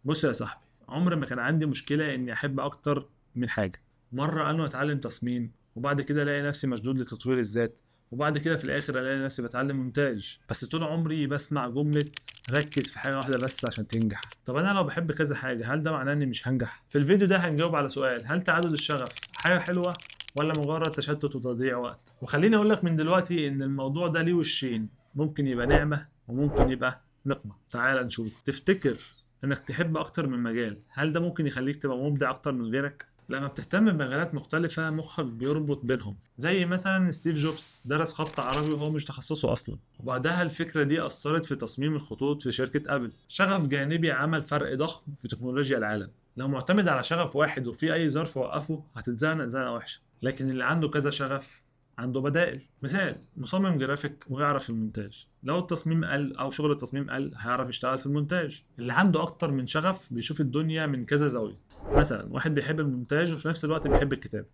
بص يا صاحبي، عمر ما كان عندي مشكلة إني أحب أكتر من حاجة. مرة أنا أتعلم تصميم، وبعد كده ألاقي نفسي مشدود لتطوير الذات، وبعد كده في الآخر ألاقي نفسي بتعلم مونتاج. بس طول عمري بسمع جملة ركز في حاجة واحدة بس عشان تنجح. طب أنا لو بحب كذا حاجة، هل ده معناه إني مش هنجح؟ في الفيديو ده هنجاوب على سؤال: هل تعدد الشغف حاجة حلوة ولا مجرد تشتت وتضييع وقت؟ وخليني أقولك من دلوقتي إن الموضوع ده ليه وشين، ممكن يبقى نعمة وممكن يبقى نقمة. تعال نشوف. تفتكر انك تحب اكتر من مجال، هل ده ممكن يخليك تبقى مبدع اكتر من غيرك؟ لما بتهتم بمجالات مختلفة مخك بيربط بينهم، زي مثلا ستيف جوبز درس خط عربي وهو مش تخصصه اصلا، وبعدها الفكرة دي اثرت في تصميم الخطوط في شركة ابل. شغف جانبي عمل فرق ضخم في تكنولوجيا العالم. لو معتمد على شغف واحد وفي اي ظرف وقفه هتتزنق زنقة وحشة، لكن اللي عنده كذا شغف عنده بدائل. مثال: مصمم جرافيك ويعرف المونتاج، لو التصميم قل او شغل التصميم قل هيعرف يشتغل في المونتاج. اللي عنده اكتر من شغف بيشوف الدنيا من كذا زاوية. مثلا واحد بيحب المونتاج وفي نفس الوقت بيحب الكتابة،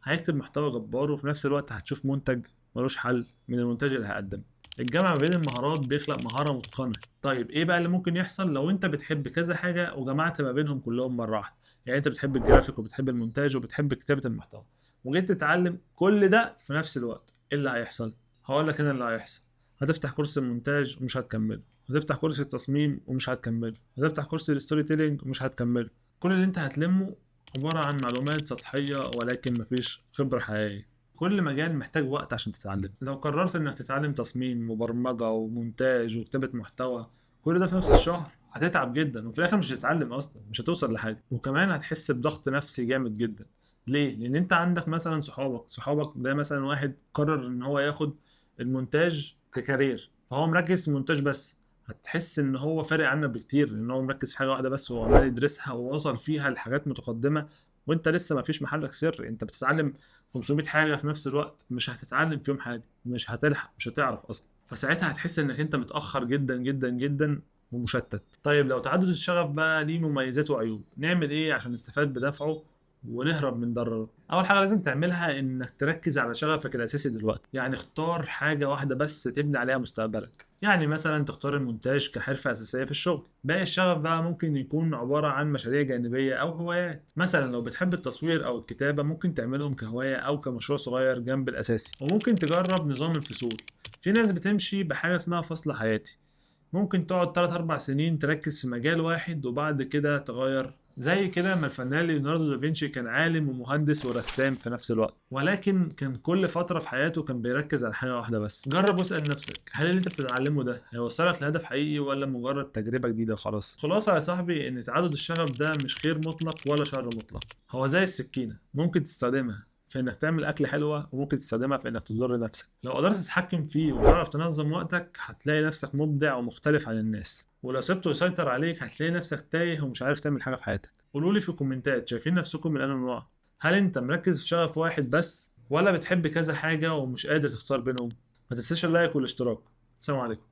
هيكتب محتوى جبار وفي نفس الوقت هتشوف منتج ملوش حل من المونتاج اللي هيقدمه. الجمع ما بين المهارات بيخلق مهارة متقنة. طيب ايه بقى اللي ممكن يحصل لو انت بتحب كذا حاجة وجمعت ما بينهم كلهم مرة واحدة؟ يعني انت بتحب الجرافيك وبتحب المونتاج وبتحب كتابة المحتوى، وجيت تتعلم كل ده في نفس الوقت، ايه اللي هيحصل؟ هقول لك انا اللي هيحصل: هتفتح كورس المونتاج ومش هتكمله، هتفتح كورس التصميم ومش هتكمله، هتفتح كورس الستوري تيلينج ومش هتكمله. كل اللي انت هتلمه عبارة عن معلومات سطحية ولكن مفيش خبرة حقيقية. كل مجال محتاج وقت عشان تتعلم. لو قررت انك تتعلم تصميم وبرمجة ومونتاج وكتابة محتوى كل ده في نفس الشهر، هتتعب جدا وفي الاخر مش هتتعلم اصلا، مش هتوصل لحاجة، وكمان هتحس بضغط نفسي جامد جدا. ليه؟ لان انت عندك مثلا صحابك ده، مثلا واحد قرر ان هو ياخد المونتاج ككارير فهو مركز في المونتاج بس، هتحس ان هو فارق عنك بكتير لان هو مركز في حاجه واحده بس وهو عمال يدرسها ووصل فيها لحاجات متقدمه، وانت لسه ما فيش محلك سر، انت بتتعلم 500 حاجه في نفس الوقت، مش هتتعلم فيهم حاجه، مش هتلحق، مش هتعرف اصلا. فساعتها هتحس انك انت متاخر جدا جدا جدا ومشتت. طيب لو تعدد الشغف بقى ليه مميزات وعيوب، نعمل ايه عشان نستفاد بدفعه ونهرب من ضرره؟ اول حاجه لازم تعملها انك تركز على شغفك الاساسي دلوقتي. يعني اختار حاجه واحده بس تبني عليها مستقبلك. يعني مثلا تختار المونتاج كحرفه اساسيه في الشغل. باقي الشغف بقى ممكن يكون عباره عن مشاريع جانبيه او هوايات. مثلا لو بتحب التصوير او الكتابه ممكن تعملهم كهوايه او كمشروع صغير جنب الاساسي. وممكن تجرب نظام الفصول. في ناس بتمشي بحاجه اسمها فصل حياتي، ممكن تقعد 3 4 سنين تركز في مجال واحد وبعد كده تغير. زي كده ما الفنان ليوناردو دافنشي كان عالم ومهندس ورسام في نفس الوقت، ولكن كان كل فترة في حياته كان بيركز على حاجة واحدة بس. جرب واسأل نفسك: هل اللي انت بتتعلمه ده هيوصلك لهدف حقيقي ولا مجرد تجربة جديدة وخلاص؟ خلاصة يا صاحبي ان تعدد الشغف ده مش خير مطلق ولا شر مطلق، هو زي السكينة، ممكن تستخدمها في انك تعمل اكل حلوه وممكن تستخدمها في انك تضر نفسك. لو قدرت تتحكم فيه وتعرف تنظم وقتك هتلاقي نفسك مبدع ومختلف عن الناس، ولو سبته يسيطر عليك هتلاقي نفسك تايه ومش عارف تعمل حاجه في حياتك. قولوا لي في الكومنتات شايفين نفسكم من انهي نوع؟ هل انت مركز في شغف واحد بس ولا بتحب كذا حاجه ومش قادر تختار بينهم؟ ما تنساش اللايك والاشتراك. السلام عليكم.